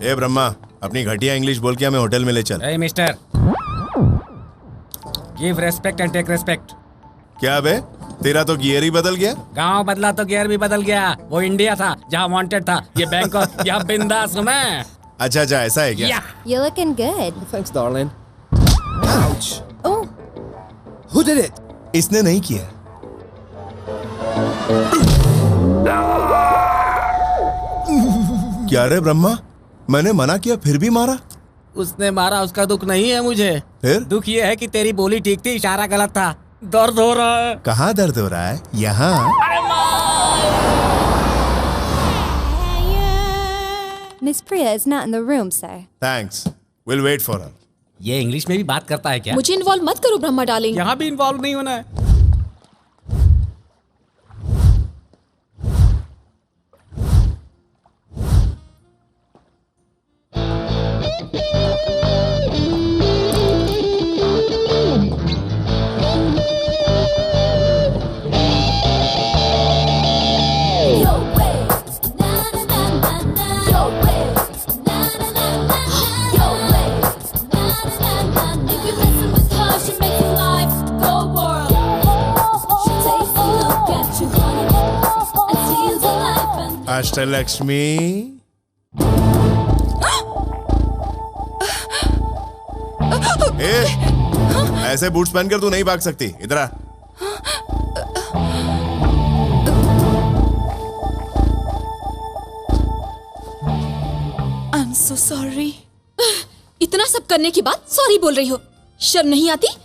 ए ब्रह्मा, अपनी घटिया इंग्लिश बोल के हमें होटल में ले चल। Hey mister, give respect and take respect. क्या बे, तेरा तो गियर ही बदल गया। गांव बदला तो गियर भी बदल गया। वो इंडिया था जहाँ वांटेड था, ये बैंकॉक यहाँ बिंदास हूँ मैं। अच्छा, ऐसा है क्या? Yeah. You're looking good. Thanks, darling. Ouch. Oh, Who did it? इसने नहीं किया। क्या रे ब्रह्मा, मैंने मना किया फिर भी मारा। उसने मारा, उसका दुख नहीं है मुझे। फिर दुख ये है कि तेरी बोली ठीक थी, इशारा गलत था। दर्द हो रहा है। कहाँ दर्द हो रहा है? यहाँ। Miss Priya is not in the room, sir. Thanks, will wait for her. ये इंग्लिश में भी बात करता है क्या? मुझे इन्वॉल्व मत करो ब्रह्मा डार्लिंग। यहाँ भी इन्वॉल्व नहीं होना है। अष्टलक्ष्मी, ए, ऐसे बूट्स पहनकर तू नहीं भाग सकती। इधर आ। I'm so sorry. इतना सब करने के बाद सॉरी बोल रही हो, शर्म नहीं आती?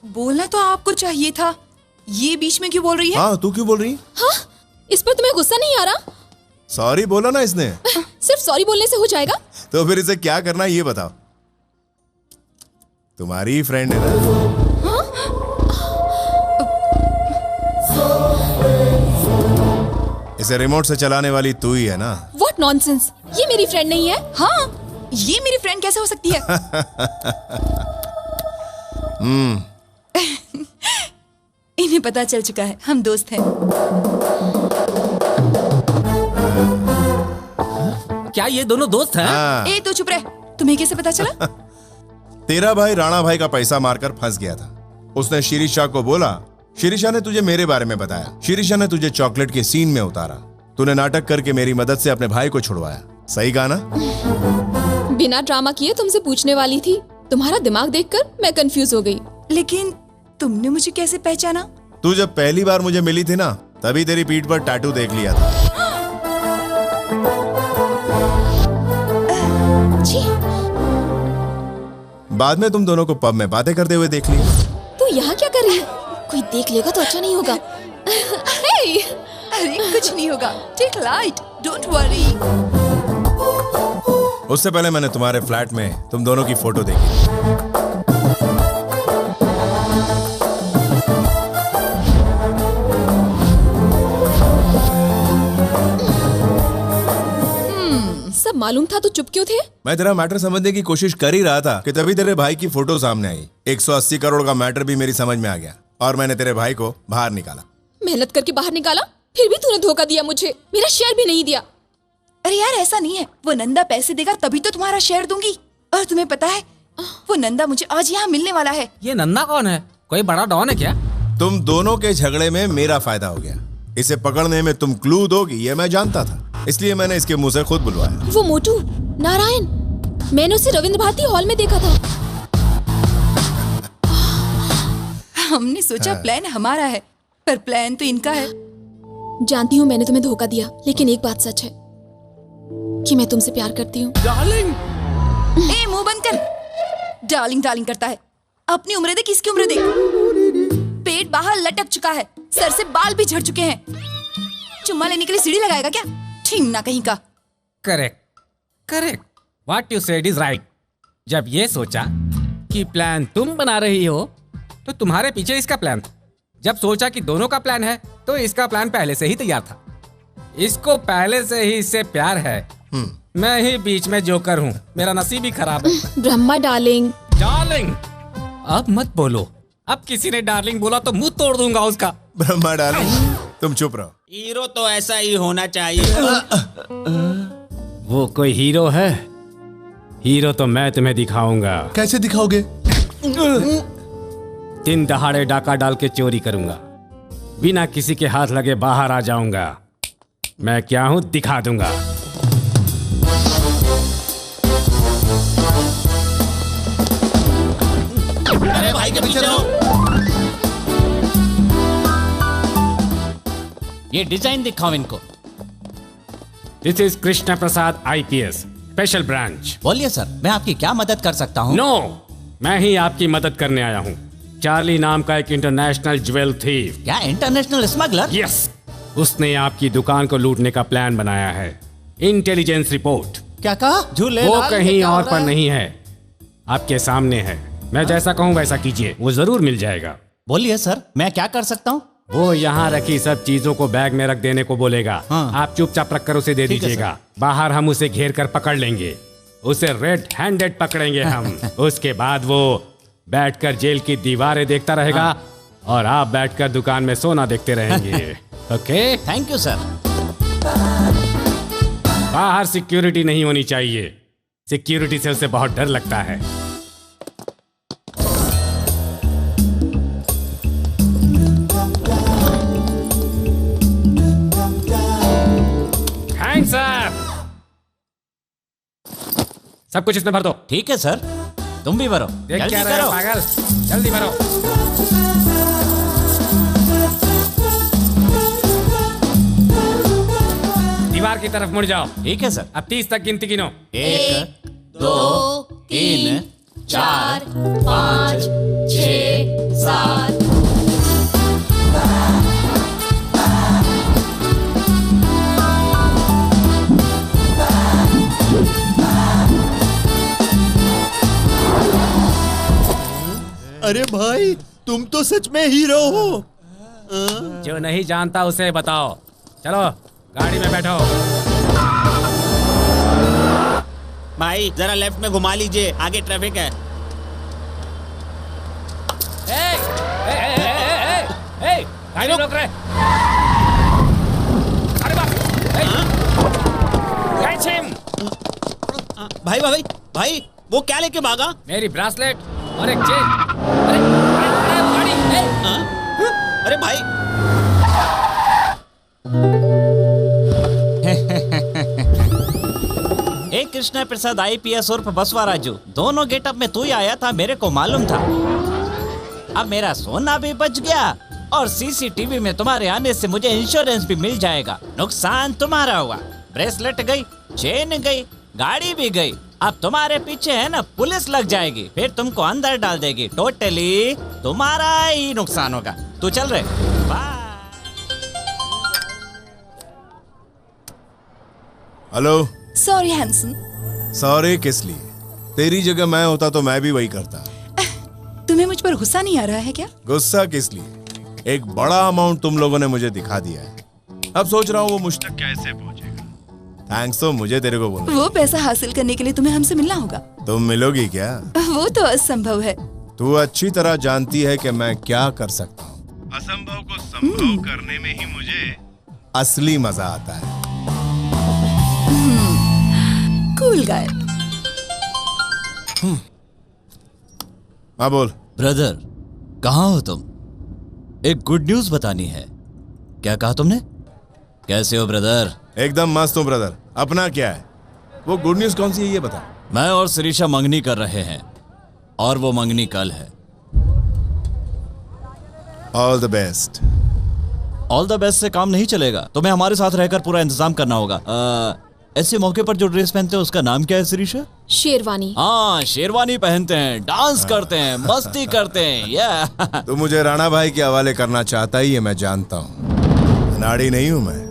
बोलना तो आपको चाहिए था, ये बीच में क्यों बोल रही है? हाँ, तू क्यों बोल रही? हाँ, इस पर तुम्हें गुस्सा नहीं आ रहा? सॉरी बोला ना इसने। सिर्फ सॉरी बोलने से हो जाएगा? तो फिर इसे क्या करना है ये बताओ। तुम्हारी फ्रेंड है ना? इसे रिमोट से चलाने वाली तू ही है ना? What nonsense! ये मेरी फ्रेंड नहीं है। हाँ, ये मेरी फ्रेंड कैसे हो सकती है? इन्हें पता चल चुका है, हम दोस्त हैं। क्या ये दोनों दोस्त हैं? हाँ। ए, तो चुप रह। तुम्हें कैसे पता चला? तेरा भाई राणा भाई का पैसा मारकर फंस गया था। उसने शिरीषा को बोला, शिरीषा ने तुझे मेरे बारे में बताया। शिरीषा ने तुझे चॉकलेट के सीन में उतारा। तूने नाटक करके मेरी मदद से अपने भाई को छुड़वाया। सही कहा ना? बिना ड्रामा किए तुमसे पूछने वाली थी। तुम्हारा दिमाग देखकर मैं कंफ्यूज हो गई। लेकिन तुमने मुझे कैसे पहचाना? तू जब पहली बार मुझे मिली थी ना, तभी तेरी पीठ पर टैटू देख लिया था। जी, बाद में तुम दोनों को पब में बातें करते हुए देख ली। तू यहाँ क्या कर रही है? कोई देख लेगा तो अच्छा नहीं होगा। Hey! अरे कुछ नहीं होगा, टेक लाइट, डोंट वरी। उससे पहले मैंने तुम्हारे फ्लैट में तुम दोनों की फोटो देखी। सब मालूम था तो चुप क्यों थे? मैं तेरा मैटर समझने की कोशिश कर ही रहा था कि तभी तेरे भाई की फोटो सामने आई। 180 करोड़ का मैटर भी मेरी समझ में आ गया और मैंने तेरे भाई को बाहर निकाला। मेहनत करके बाहर निकाला, फिर भी तूने धोखा दिया मुझे। मेरा शेयर भी नहीं दिया। अरे यार, ऐसा नहीं है। वो नंदा पैसे देगा तभी तो तुम्हारा शेयर दूंगी। और तुम्हें पता है, वो नंदा मुझे आज यहाँ मिलने वाला है। ये नंदा कौन है? कोई बड़ा डॉन है क्या? तुम दोनों के झगड़े में मेरा फायदा हो गया। इसे पकड़ने में तुम क्लू दोगी ये मैं जानता था, इसलिए मैंने इसके मुंह से खुद बुलवाया। वो मोटू नारायण, मैंने उसे रविंद्र भारती हॉल में देखा था। हमने सोचा प्लान हमारा है, पर प्लान तो इनका है। जानती हूँ मैंने तुम्हें धोखा दिया, लेकिन एक बात सच है कि मैं तुमसे प्यार करती हूँ। डार्लिंग, ए, मुंह बंद कर। डार्लिंग डार्लिंग करता है। अपनी उम्र देख, इसकी उम्र देख। पेट बाहर लटक चुका है, सर से बाल भी झड़ चुके हैं। चुम्मा लेने के लिए सीढ़ी लगाएगा क्या? ठीक ना कहीं का। Correct correct, what you said is right. जब ये सोचा कि प्लान तुम बना रही हो तो तुम्हारे पीछे इसका प्लान था। जब सोचा कि दोनों का प्लान है तो इसका प्लान पहले से ही तैयार था। इसको पहले से ही इससे प्यार है। मैं ही बीच में जोकर हूँ, मेरा नसीब ही खराब है। ब्रह्मा डार्लिंग। डार्लिंग, अब मत बोलो। अब किसी ने डार्लिंग बोला तो मुंह तोड़ दूंगा उसका। ब्रह्मा डार्लिंग, तुम चुप रहो। हीरो तो ऐसा ही होना चाहिए। वो कोई हीरो है? हीरो तो मैं तुम्हें दिखाऊंगा। कैसे दिखाओगे? दिन दहाड़े डाका डाल के चोरी करूंगा, बिना किसी के हाथ लगे बाहर आ जाऊंगा। मैं क्या हूं दिखा दूंगा। अरे भाई के पीछे रहो। ये डिजाइन दिखाओ इनको। This is Krishna Prasad IPS special branch. बोलिए सर, मैं आपकी क्या मदद कर सकता हूँ? नो, मैं ही आपकी मदद करने आया हूँ। चार्ली नाम का एक इंटरनेशनल ज्वेल थीफ। क्या इंटरनेशनल स्मगलर? यस, उसने आपकी दुकान को लूटने का प्लान बनाया है। Intelligence report. क्या कहा? झूले वो कहीं और पर नहीं है, आपके सामने है। मैं जैसा कहूँ वैसा कीजिए, वो जरूर मिल जाएगा। बोलिए सर, मैं क्या कर सकता हूँ? वो यहाँ रखी सब चीजों को बैग में रख देने को बोलेगा। हाँ। आप चुपचाप रखकर उसे दे ठीक है, दीजिएगा। बाहर हम उसे घेर कर पकड़ लेंगे, उसे रेड हैंडेड पकड़ेंगे हम। उसके बाद वो बैठकर जेल की दीवारें देखता रहेगा, हाँ। और आप बैठकर दुकान में सोना देखते रहेंगे। ओके? Thank you sir. बाहर सिक्योरिटी नहीं होनी चाहिए, सिक्योरिटी से उसे बहुत डर लगता है। Thanks sir. सब कुछ इसमें भर दो। ठीक है सर, तुम भी भरो। देख जल्दी क्या रहे हो करो। पागल, जल्दी भरो। दीवार की तरफ मुड़ जाओ। ठीक है सर। अब 30 तक गिनती गिनो। 1 2 3 4 5 6 7। अरे भाई, तुम तो सच में हीरो हो। जो नहीं जानता उसे बताओ। चलो गाड़ी में बैठो। भाई जरा लेफ्ट में घुमा लीजिए, आगे ट्रैफिक है। गाड़ी रोक रहे। अरे बाप, कैच हिम। भाई भाई भाई, वो क्या लेके भागा? मेरी ब्रासलेट और एक चेन। अरे गाड़ी। अरे भाई, एक कृष्णा प्रसाद IPS उर्फ बसवा राजू, दोनों गेटअप में तू ही आया था, मेरे को मालूम था। अब मेरा सोना भी बच गया और CCTV में तुम्हारे आने से मुझे इंश्योरेंस भी मिल जाएगा। नुकसान तुम्हारा हुआ, ब्रेसलेट गई, चेन गई, गाड़ी भी गई। अब तुम्हारे पीछे है ना पुलिस लग जाएगी, फिर तुमको अंदर डाल देगी। टोटली तुम्हारा ही नुकसान होगा। तू चल रहे। Bye. Hello. Sorry handsome. Sorry किस लिए? तेरी जगह मैं होता तो मैं भी वही करता। तुम्हें मुझ पर गुस्सा नहीं आ रहा है क्या? गुस्सा किस लिए? एक बड़ा अमाउंट तुम लोगों ने मुझे दिखा दिया है, अब सोच रहा हूँ वो मुझ तक कैसे पहुंचेगा। थैंक्स तो मुझे तेरे को बोलना। वो पैसा हासिल करने के लिए तुम्हें हमसे मिलना होगा। तुम मिलोगी क्या? वो तो असंभव है। तू अच्छी तरह जानती है कि मैं क्या कर सकता हूँ। असंभव को संभव करने में ही मुझे असली मजा आता है। Cool guy. हाँ बोल। ब्रदर, कहाँ हो तुम? एक गुड न्यूज बतानी है। क्या कहा तुमने? कैसे हो ब्रदर? एकदम मस्त हूँ ब्रदर। अपना क्या है? वो गुड न्यूज कौन सी है ये बता। मैं और शिरीषा मंगनी कर रहे हैं और वो मंगनी कल है। All the best. All the best से काम नहीं चलेगा, तुम्हें हमारे साथ रहकर पूरा इंतजाम करना होगा। ऐसे मौके पर जो ड्रेस पहनते हैं उसका नाम क्या है शिरीषा? शेरवानी। हाँ, शेरवानी पहनते हैं, डांस करते हैं, मस्ती करते हैं। या तू मुझे राणा भाई के हवाले करना चाहता ही है, मैं जानता हूँ। नाड़ी नहीं हूं मैं।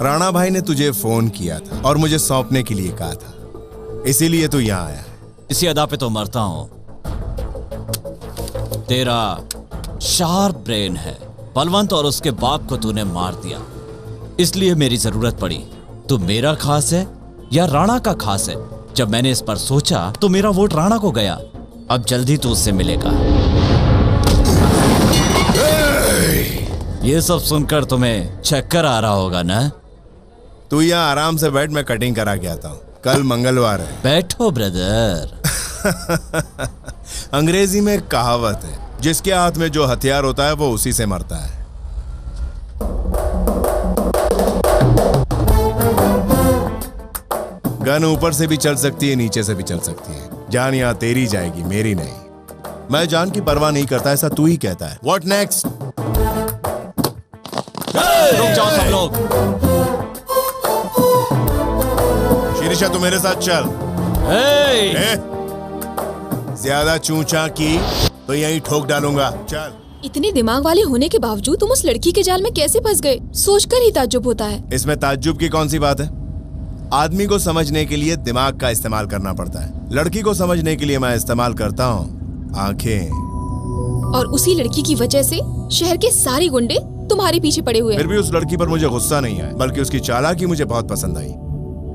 राणा भाई ने तुझे फोन किया था और मुझे सौंपने के लिए कहा था, इसीलिए तू यहाँ आया है। इसी अदा पे तो मरता हूँ। तेरा शार्प ब्रेन है, बलवंत और उसके बाप को तूने मार दिया, इसलिए मेरी जरूरत पड़ी। तू मेरा खास है या राणा का खास है? जब मैंने इस पर सोचा तो मेरा वोट राणा को गया। अब जल्दी तू उससे मिलेगा। ये सब सुनकर तुम्हें चक्कर आ रहा होगा ना? तू यहाँ आराम से बैठ, मैं कटिंग करा के आता हूँ। कल मंगलवार है। बैठो ब्रदर। अंग्रेजी में एक कहावत है, जिसके हाथ में जो हथियार होता है वो उसी से मरता है। गन ऊपर से भी चल सकती है, नीचे से भी चल सकती है। जान यहाँ तेरी जाएगी, मेरी नहीं। मैं जान की परवाह नहीं करता, ऐसा तू ही कहता है। What next? रुक जाओ सब लोग। शिरीषा तू मेरे साथ चल। ए, ज्यादा चूचा की तो यहीं ठोक डालूंगा। चल। इतने दिमाग वाले होने के बावजूद तुम उस लड़की के जाल में कैसे फंस गए? सोचकर ही ताज्जुब होता है। इसमें ताज्जुब की कौन सी बात है? आदमी को समझने के लिए दिमाग का इस्तेमाल करना पड़ता है। लड़की को समझने के लिए मैं इस्तेमाल करता हूँ आंखें। और उसी लड़की की वजह से शहर के सारे गुंडे तुम्हारे पीछे पड़े हुए फिर हैं। भी उस लड़की पर मुझे गुस्सा नहीं आया, बल्कि उसकी चालाकी मुझे बहुत पसंद आई।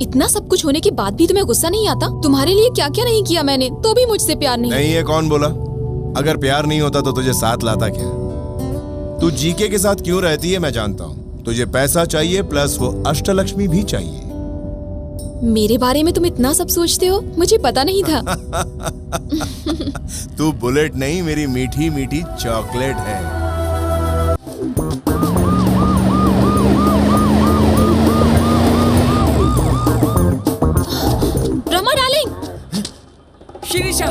इतना सब कुछ होने के बाद भी तुम्हें गुस्सा नहीं आता? तुम्हारे लिए क्या क्या नहीं किया मैंने, तो भी मुझसे प्यार नहीं। नहीं, ये कौन बोला? अगर प्यार नहीं होता तो तुझे साथ लाता क्या? तू जीके के साथ क्यों रहती है मैं जानता हूँ। तुझे पैसा चाहिए, प्लस वो अष्टलक्ष्मी भी चाहिए। मेरे बारे में तुम इतना सब सोचते हो, मुझे पता नहीं था। तू बुलेट नहीं, मेरी मीठी मीठी चॉकलेट है। रमा डार्लिंग। शिरीषा,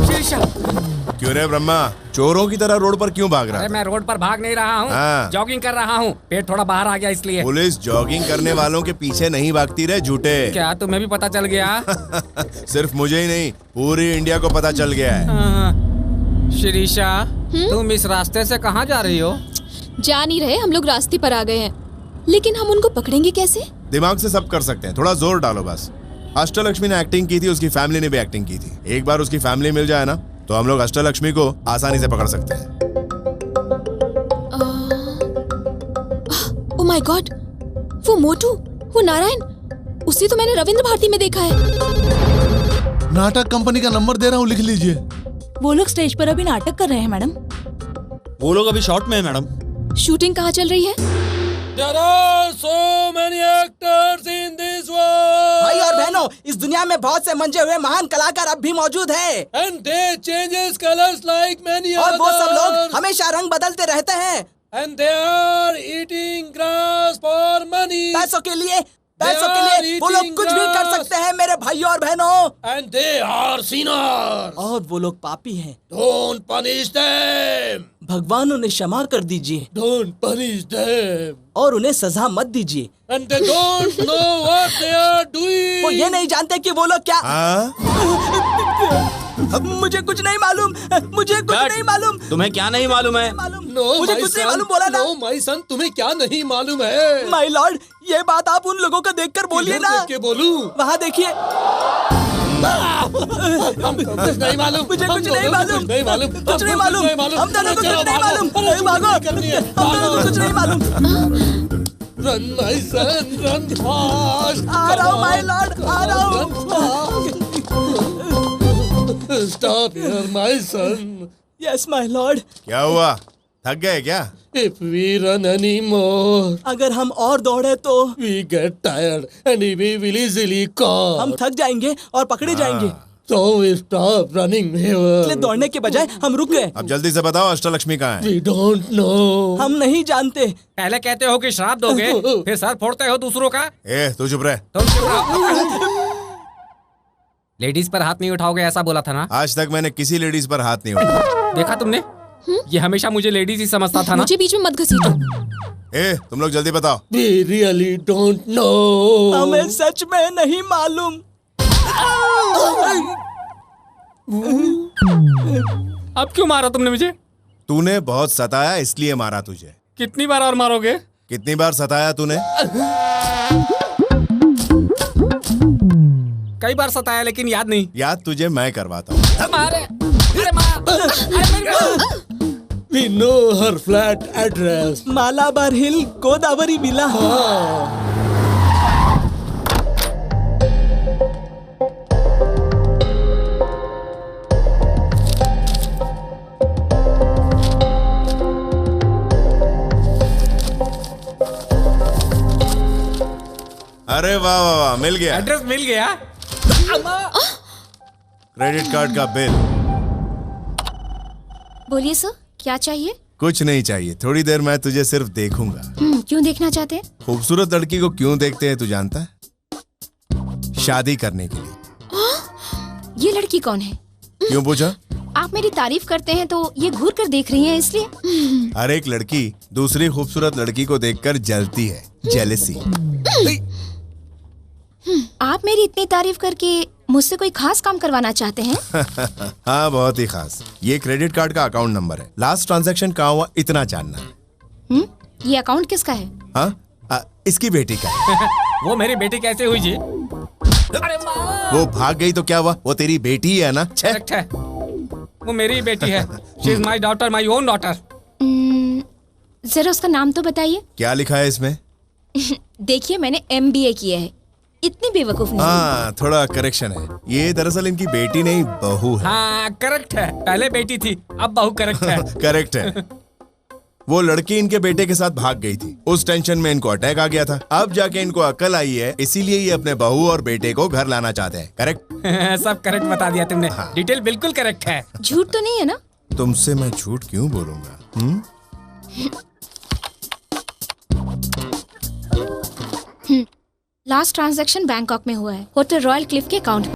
शिरीषा। क्यों रे ब्रह्मा, चोरों की तरह रोड पर क्यों भाग रहा अरे है? मैं रोड पर भाग नहीं रहा हूँ, हाँ। जॉगिंग कर रहा हूँ। पेट थोड़ा बाहर आ गया इसलिए। पुलिस जॉगिंग करने वालों के पीछे नहीं भागती रे झूठे। क्या तुम्हें भी पता चल गया? सिर्फ मुझे ही नहीं, पूरी इंडिया को पता चल गया है। शिरीषा, तुम इस रास्ते से कहाँ जा रही हो? जा नहीं रहे, हम लोग रास्ते पर आ गए हैं, लेकिन हम उनको पकड़ेंगे कैसे? दिमाग से सब कर सकते हैं, थोड़ा जोर डालो बस। अष्टलक्ष्मी ने एक्टिंग की थी, उसकी फैमिली ने भी एक्टिंग की थी। एक बार उसकी फैमिली मिल जाए ना, तो हम लोग अष्टलक्ष्मी को आसानी से पकड़ सकते हैं। ओह माय गॉड, वो मोटू, वो नारायण, उसे तो मैंने रविंद्र भारती में देखा है। नाटक कंपनी का नंबर दे रहा हूँ, लिख लीजिए। वो लोग स्टेज पर अभी नाटक कर रहे हैं मैडम। वो लोग अभी शॉट में है मैडम। शूटिंग कहाँ चल रही है? There are so many actors in this world. भाई और बहनों, इस दुनिया में बहुत से मंजे हुए महान कलाकार अब भी मौजूद हैं। And they changes colors like many और वो सब लोग others. हमेशा रंग बदलते रहते हैं। And they are eating grass for money. पैसों के लिए are वो लोग eating कुछ भी कर grass. सकते हैं मेरे भाइयों और बहनों। And they are sinners. और वो लोग पापी हैं। Don't punish them. भगवान उन्हें क्षमा कर दीजिए। Don't punish them. और उन्हें सजा मत दीजिए। And they don't know what they are doing. वो ये नहीं जानते कि वो लोग क्या। मुझे कुछ नहीं मालूम, मुझे कुछ नहीं मालूम। तुम्हें क्या नहीं मालूम है? No, मुझे my कुछ नहीं son. मालूम बोला ना। No, my son, तुम्हें क्या नहीं मालूम है? माय लॉर्ड, ये बात आप उन लोगों को देखकर बोलिए इधर ना। देख के बोलूं? वहाँ देखिए। हमको कुछ नहीं मालूम। मुझे कुछ नहीं मालूम। कुछ नहीं मालूम। कुछ नहीं मालूम। हम दोनों को कुछ नहीं मालूम। भागो। हम दोनों को कुछ नहीं मालूम। Run, my son, run fast. आ रहा हूँ माय लॉर्ड, आ रहा हूँ। Stop here, my son. Yes my Lord. क्या हुआ, थक गए क्या? If we run anymore, अगर हम और दौड़े तो we get tired and we will easily caught. हम थक जाएंगे और पकड़े जाएंगे। So we stop running इसलिए here. दौड़ने के बजाय हम रुक गए। अब जल्दी से बताओ अष्टलक्ष्मी कहाँ है? We don't know. हम नहीं जानते। पहले कहते हो कि श्राप दोगे, फिर सर फोड़ते हो दूसरों का। तू चुप रहे। तुम चुप रहो। लेडीज पर हाथ नहीं उठाओगे ऐसा बोला था ना? आज तक मैंने किसी लेडीज पर हाथ नहीं उठाया। देखा तुमने? ये हमेशा मुझे लेडीज ही समझता था ना। मुझे बीच में मत घसीटो। तुम लोग जल्दी बताओ। We really don't know. हमें सच में नहीं मालूम। अब क्यों मारा तुमने मुझे? तूने बहुत सताया इसलिए मारा तुझे। कितनी बार और मारोगे? कितनी बार सताया तूने? कई बार सताया लेकिन याद नहीं। याद तुझे मैं करवाता हूँ। मारे, अरे मार, अरे मेरे को। We know her flat address. Malabar हिल, गोदावरी मिला। अरे वाह वाह वाह, मिल गया। एड्रेस मिल गया। क्रेडिट कार्ड का बिल। बोलिए सर, क्या चाहिए? कुछ नहीं चाहिए, थोड़ी देर मैं तुझे सिर्फ देखूंगा। क्यों देखना चाहते हैं? खूबसूरत लड़की को क्यों देखते हैं तू जानता है? शादी करने के लिए। ये लड़की कौन है? क्यों पूछा? आप मेरी तारीफ करते हैं तो ये घूर कर देख रही हैं इसलिए। हर एक लड़की दूसरी खूबसूरत लड़की को देखकर जलती है, जेलेसी। आप मेरी इतनी तारीफ करके मुझसे कोई खास काम करवाना चाहते हैं? हाँ, बहुत ही खास। ये क्रेडिट कार्ड का अकाउंट नंबर है। लास्ट ट्रांजैक्शन कहाँ हुआ इतना जानना है। ये अकाउंट किसका है? हाँ, इसकी बेटी का है। वो मेरी बेटी कैसे हुई जी? वो भाग गई तो क्या हुआ? वो तेरी बेटी है ना? करेक्ट है, वो मेरी बेटी है। She is my daughter, my own daughter. जरा उसका नाम तो बताइए। क्या लिखा है इसमें? देखिए, मैंने MBA किया है, इतनी बेवकूफ नहीं। हाँ, थोड़ा करेक्शन है। ये दरअसल इनकी बेटी नहीं, बहू है। हाँ करेक्ट है, पहले बेटी थी, अब बहू। करेक्ट है। करेक्ट है। वो लड़की इनके बेटे के साथ भाग गई थी, उस टेंशन में इनको अटैक आ गया था। अब जाके इनको अकल आई है, इसीलिए ये अपने बहू और बेटे को घर लाना चाहते हैं। करेक्ट? सब करेक्ट बता दिया तुमने। हाँ। डिटेल बिल्कुल करेक्ट है। झूठ तो नहीं है ना? तुमसे मैं झूठ क्यों बोलूंगा? लास्ट ट्रांजैक्शन बैंकॉक में हुआ है, होटल रॉयल क्लिफ के अकाउंट।